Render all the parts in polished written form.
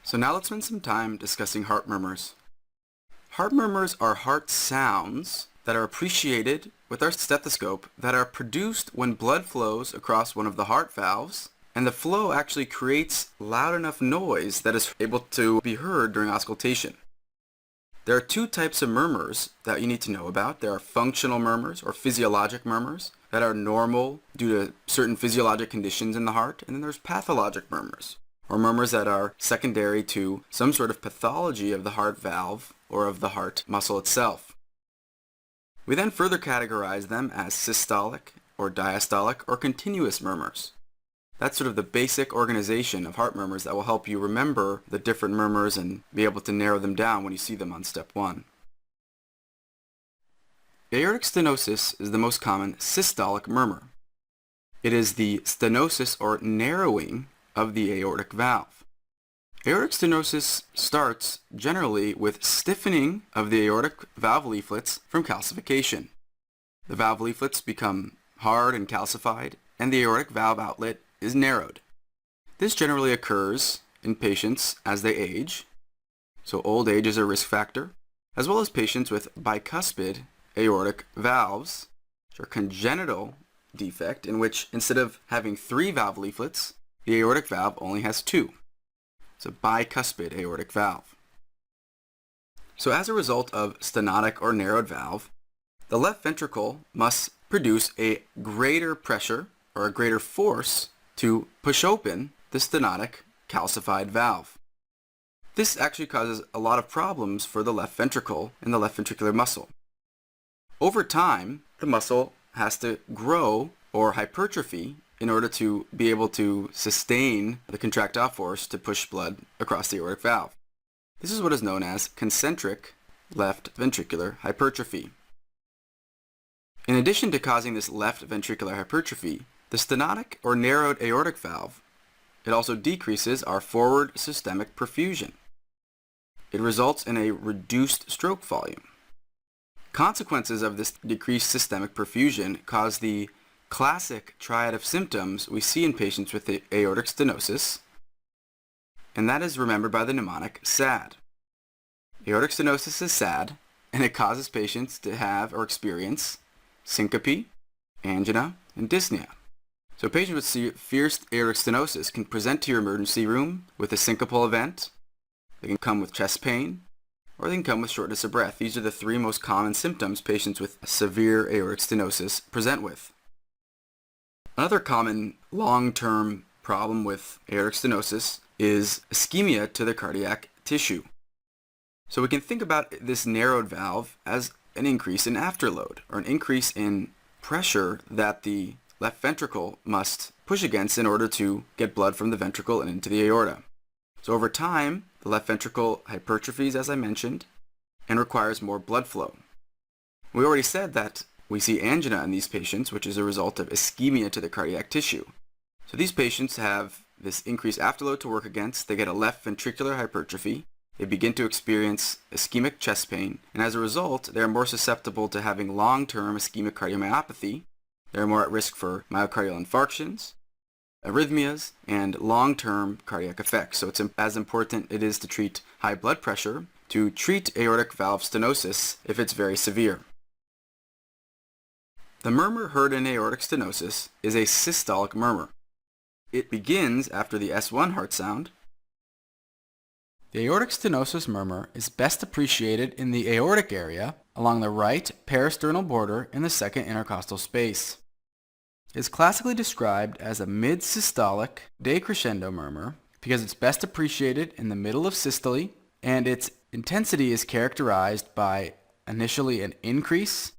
So now let's spend some time discussing heart murmurs. Heart murmurs are heart sounds that are appreciated with our stethoscope that are produced when blood flows across one of the heart valves, and the flow actually creates loud enough noise that is able to be heard during auscultation. There are two types of murmurs that you need to know about. There are functional murmurs or physiologic murmurs that are normal due to certain physiologic conditions in the heart, and then there's pathologic murmurs, or murmurs that are secondary to some sort of pathology of the heart valve or of the heart muscle itself. We then further categorize them as systolic or diastolic or continuous murmurs. That's sort of the basic organization of heart murmurs that will help you remember the different murmurs and be able to narrow them down when you see them on step 1. Aortic stenosis is the most common systolic murmur. It is the stenosis or narrowing of the aortic valve. Aortic stenosis starts generally with stiffening of the aortic valve leaflets from calcification. The valve leaflets become hard and calcified, and the aortic valve outlet is narrowed. This generally occurs in patients as they age, so old age is a risk factor, as well as patients with bicuspid aortic valves, which are congenital defect in which instead of having 3 valve leaflets, the aortic valve only has 2. It's a bicuspid aortic valve. So as a result of stenotic or narrowed valve, the left ventricle must produce a greater pressure or a greater force to push open the stenotic calcified valve. This actually causes a lot of problems for the left ventricle and the left ventricular muscle. Over time, the muscle has to grow or hypertrophy in order to be able to sustain the contractile force to push blood across the aortic valve. This is what is known as concentric left ventricular hypertrophy. In addition to causing this left ventricular hypertrophy, the stenotic or narrowed aortic valve, it also decreases our forward systemic perfusion. It results in a reduced stroke volume. Consequences of this decreased systemic perfusion cause the classic triad of symptoms we see in patients with aortic stenosis, and that is remembered by the mnemonic SAD. Aortic stenosis is SAD, and it causes patients to have or experience syncope, angina, and dyspnea. So patients with severe aortic stenosis can present to your emergency room with a syncopal event. They can come with chest pain, or they can come with shortness of breath. These are the 3 most common symptoms patients with severe aortic stenosis present with. Another common long-term problem with aortic stenosis is ischemia to the cardiac tissue. So we can think about this narrowed valve as an increase in afterload, or an increase in pressure that the left ventricle must push against in order to get blood from the ventricle and into the aorta. So over time, the left ventricle hypertrophies, as I mentioned, and requires more blood flow. We already said that we see angina in these patients, which is a result of ischemia to the cardiac tissue. So these patients have this increased afterload to work against. They get a left ventricular hypertrophy. They begin to experience ischemic chest pain, and as a result, they're more susceptible to having long-term ischemic cardiomyopathy. They're more at risk for myocardial infarctions, arrhythmias, and long-term cardiac effects. So it's as important it is to treat high blood pressure to treat aortic valve stenosis if it's very severe. The murmur heard in aortic stenosis is a systolic murmur. It begins after the S1 heart sound. The aortic stenosis murmur is best appreciated in the aortic area along the right parasternal border in the second intercostal space. It is classically described as a mid-systolic decrescendo murmur because it's best appreciated in the middle of systole, and its intensity is characterized by initially an increase,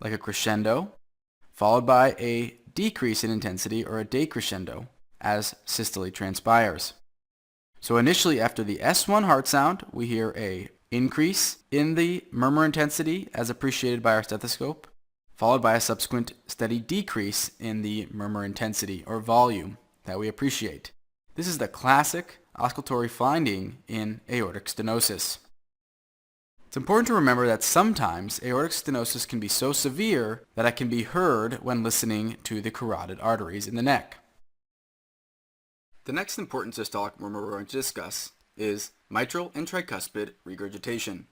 like a crescendo, followed by a decrease in intensity or a decrescendo as systole transpires. So initially after the S1 heart sound, we hear a increase in the murmur intensity as appreciated by our stethoscope, followed by a subsequent steady decrease in the murmur intensity or volume that we appreciate. This is the classic auscultatory finding in aortic stenosis. It's important to remember that sometimes aortic stenosis can be so severe that it can be heard when listening to the carotid arteries in the neck. The next important systolic murmur we're going to discuss is mitral and tricuspid regurgitation.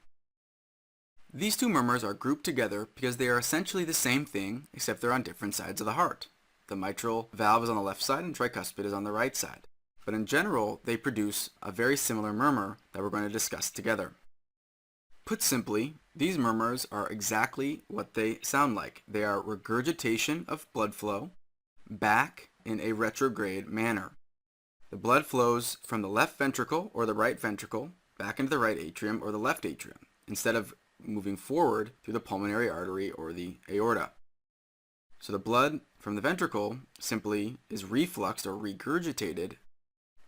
These two murmurs are grouped together because they are essentially the same thing except they're on different sides of the heart. The mitral valve is on the left side and tricuspid is on the right side. But in general, they produce a very similar murmur that we're going to discuss together. Put simply, these murmurs are exactly what they sound like. They are regurgitation of blood flow back in a retrograde manner. The blood flows from the left ventricle or the right ventricle back into the right atrium or the left atrium, instead of moving forward through the pulmonary artery or the aorta. So the blood from the ventricle simply is refluxed or regurgitated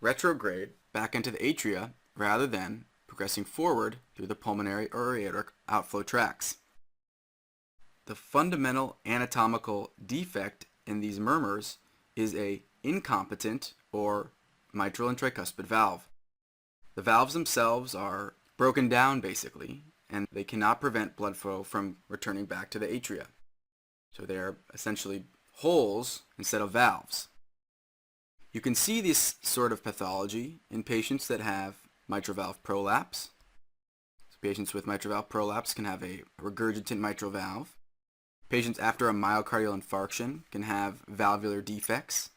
retrograde back into the atria rather than progressing forward through the pulmonary or aortic outflow tracts. The fundamental anatomical defect in these murmurs is a incompetent or mitral and tricuspid valve. The valves themselves are broken down basically, and they cannot prevent blood flow from returning back to the atria. So they are essentially holes instead of valves. You can see this sort of pathology in patients that have mitral valve prolapse. So patients with mitral valve prolapse can have a regurgitant mitral valve. Patients after a myocardial infarction can have valvular defects.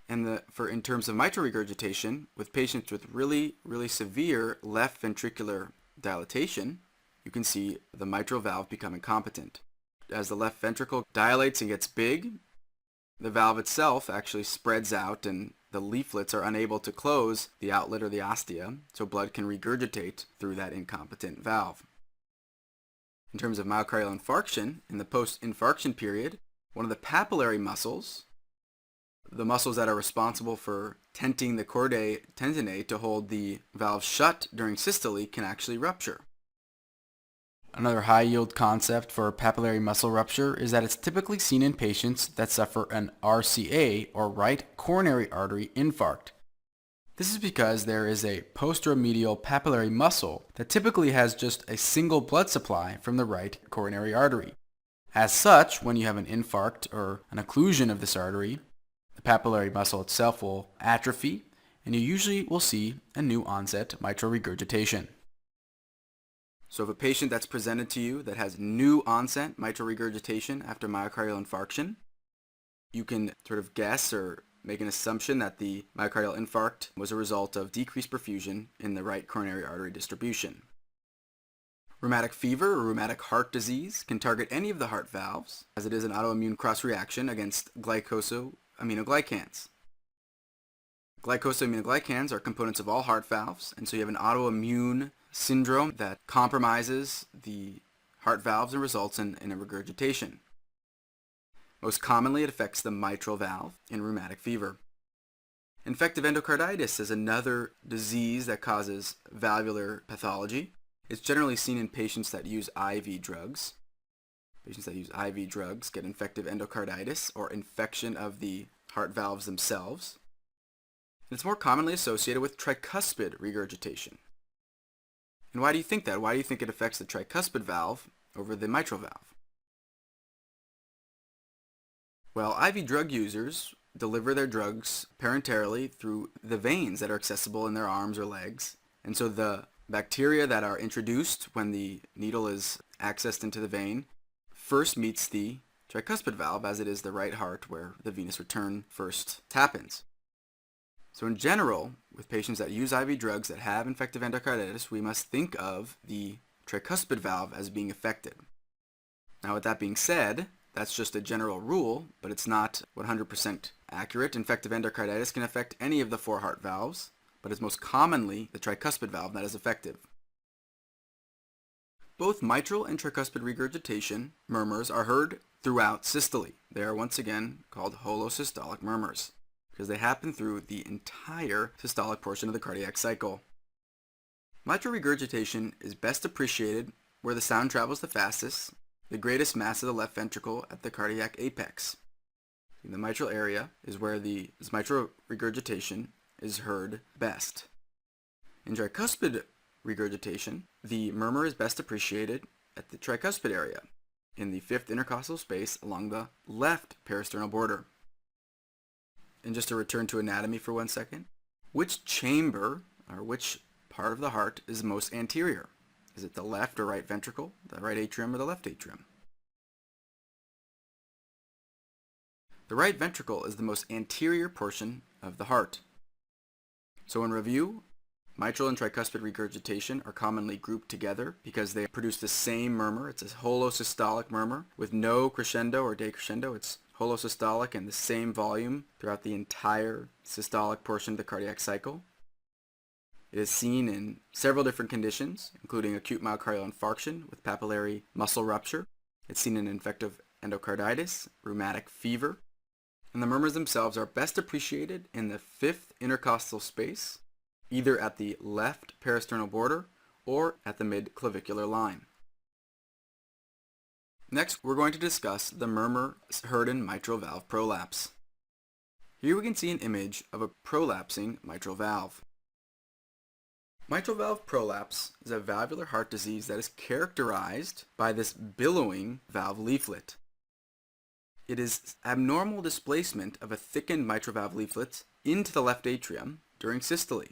And in terms of mitral regurgitation, with patients with really severe left ventricular dilatation, you can see the mitral valve become incompetent. As the left ventricle dilates and gets big, the valve itself actually spreads out and the leaflets are unable to close the outlet or the ostia, so blood can regurgitate through that incompetent valve. In terms of myocardial infarction, in the post-infarction period, one of the papillary muscles, the muscles that are responsible for tenting the chordae tendineae to hold the valve shut during systole, can actually rupture. Another high-yield concept for papillary muscle rupture is that it's typically seen in patients that suffer an RCA, or right coronary artery infarct. This is because there is a posteromedial papillary muscle that typically has just a single blood supply from the right coronary artery. As such, when you have an infarct or an occlusion of this artery, the papillary muscle itself will atrophy, and you usually will see a new onset mitral regurgitation. So if a patient that's presented to you that has new onset mitral regurgitation after myocardial infarction, you can sort of guess or make an assumption that the myocardial infarct was a result of decreased perfusion in the right coronary artery distribution. Rheumatic fever or rheumatic heart disease can target any of the heart valves, as it is an autoimmune cross-reaction against glycosaminoglycans. Glycosaminoglycans are components of all heart valves, and so you have an autoimmune syndrome that compromises the heart valves and results in a regurgitation. Most commonly, it affects the mitral valve in rheumatic fever. Infective endocarditis is another disease that causes valvular pathology. It's generally seen in patients that use IV drugs. Patients that use IV drugs get infective endocarditis or infection of the heart valves themselves. It's more commonly associated with tricuspid regurgitation. And why do you think that? Why do you think it affects the tricuspid valve over the mitral valve? Well, IV drug users deliver their drugs parenterally through the veins that are accessible in their arms or legs. And so the bacteria that are introduced when the needle is accessed into the vein first meets the tricuspid valve, as it is the right heart where the venous return first happens. So in general, with patients that use IV drugs that have infective endocarditis, we must think of the tricuspid valve as being affected. Now with that being said, that's just a general rule, but it's not 100% accurate. Infective endocarditis can affect any of the four heart valves, but it's most commonly the tricuspid valve that is affected. Both mitral and tricuspid regurgitation murmurs are heard throughout systole. They are once again called holosystolic murmurs, because they happen through the entire systolic portion of the cardiac cycle. Mitral regurgitation is best appreciated where the sound travels the fastest, the greatest mass of the left ventricle at the cardiac apex. In the mitral area is where this mitral regurgitation is heard best. In tricuspid regurgitation, the murmur is best appreciated at the tricuspid area, in the fifth intercostal space along the left parasternal border. And just to return to anatomy for 1 second, which chamber or which part of the heart is most anterior? Is it the left or right ventricle, the right atrium, or the left atrium? The right ventricle is the most anterior portion of the heart. So in review, mitral and tricuspid regurgitation are commonly grouped together because they produce the same murmur. It's a holosystolic murmur with no crescendo or decrescendo. It's holosystolic and the same volume throughout the entire systolic portion of the cardiac cycle. It is seen in several different conditions, including acute myocardial infarction with papillary muscle rupture. It's seen in infective endocarditis, rheumatic fever, and the murmurs themselves are best appreciated in the fifth intercostal space, either at the left parasternal border or at the mid-clavicular line. Next, we're going to discuss the murmur heard in mitral valve prolapse. Here we can see an image of a prolapsing mitral valve. Mitral valve prolapse is a valvular heart disease that is characterized by this billowing valve leaflet. It is abnormal displacement of a thickened mitral valve leaflet into the left atrium during systole.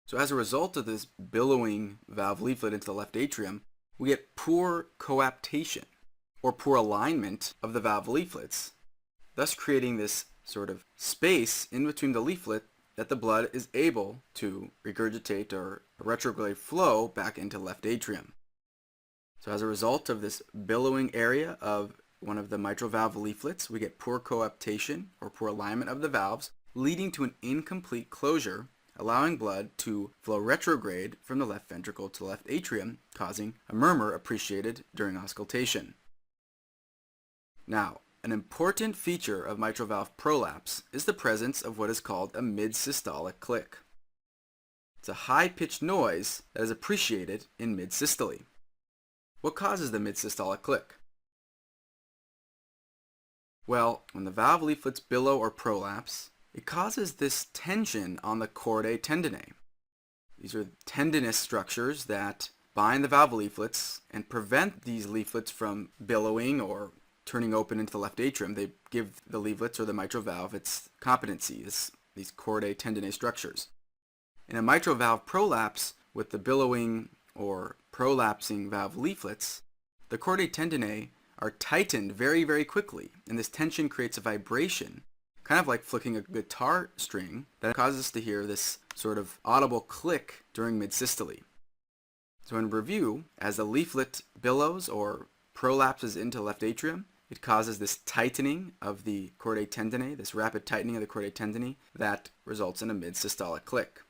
So as a result of this billowing valve leaflet into the left atrium, we get poor coaptation or poor alignment of the valve leaflets, thus creating this sort of space in between the leaflet that the blood is able to regurgitate or retrograde flow back into the left atrium. So as a result of this billowing area of one of the mitral valve leaflets, we get poor coaptation or poor alignment of the valves, leading to an incomplete closure, allowing blood to flow retrograde from the left ventricle to the left atrium, causing a murmur appreciated during auscultation. Now, an important feature of mitral valve prolapse is the presence of what is called a mid-systolic click. It's a high-pitched noise that is appreciated in mid-systole. What causes the mid-systolic click? Well, when the valve leaflets billow or prolapse, it causes this tension on the chordae tendineae. These are tendinous structures that bind the valve leaflets and prevent these leaflets from billowing or turning open into the left atrium. They give the leaflets or the mitral valve its competency, these chordae tendineae structures. In a mitral valve prolapse with the billowing or prolapsing valve leaflets, the chordae tendineae are tightened very, very quickly, and this tension creates a vibration, kind of like flicking a guitar string, that causes us to hear this sort of audible click during mid-systole. So in review, as the leaflet billows or prolapses into the left atrium, it causes this tightening of the chordae tendineae, this rapid tightening of the chordae tendineae that results in a mid-systolic click.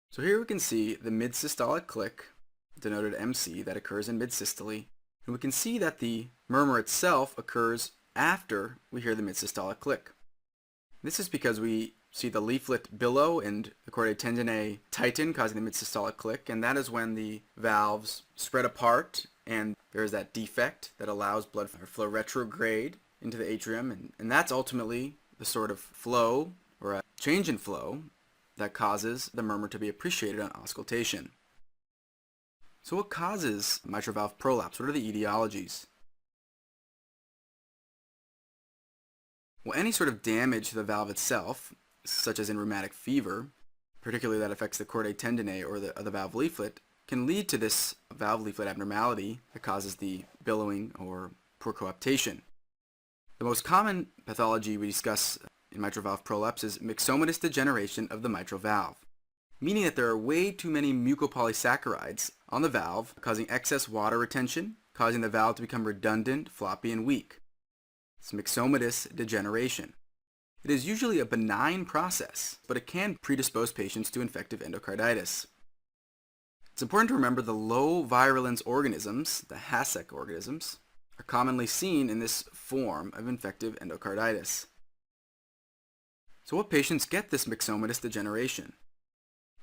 So here we can see the mid-systolic click, denoted MC, that occurs in mid-systole, and we can see that the murmur itself occurs after we hear the mid-systolic click. This is because we see the leaflet billow and the chordae tendineae tighten, causing the mid-systolic click, and that is when the valves spread apart and there is that defect that allows blood flow retrograde into the atrium, and that's ultimately the sort of flow or a change in flow that causes the murmur to be appreciated on auscultation. So what causes mitral valve prolapse? What are the etiologies? Well, any sort of damage to the valve itself, such as in rheumatic fever, particularly that affects the chordae tendineae or the valve leaflet, can lead to this valve leaflet abnormality that causes the billowing or poor coaptation. The most common pathology we discuss in mitral valve prolapse is myxomatous degeneration of the mitral valve, meaning that there are way too many mucopolysaccharides on the valve, causing excess water retention, causing the valve to become redundant, floppy, and weak. It's myxomatous degeneration. It is usually a benign process, but it can predispose patients to infective endocarditis. It's important to remember the low virulence organisms, the HASEC organisms, are commonly seen in this form of infective endocarditis. So what patients get this myxomatous degeneration?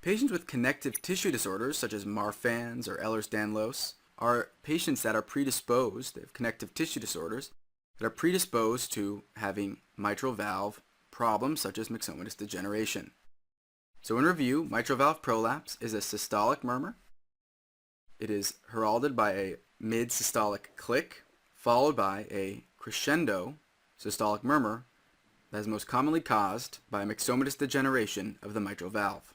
Patients with connective tissue disorders such as Marfan's or Ehlers-Danlos are patients that are predisposed, they have connective tissue disorders, that are predisposed to having mitral valve problems such as myxomatous degeneration. So in review, mitral valve prolapse is a systolic murmur. It is heralded by a mid-systolic click, followed by a crescendo systolic murmur that is most commonly caused by myxomatous degeneration of the mitral valve.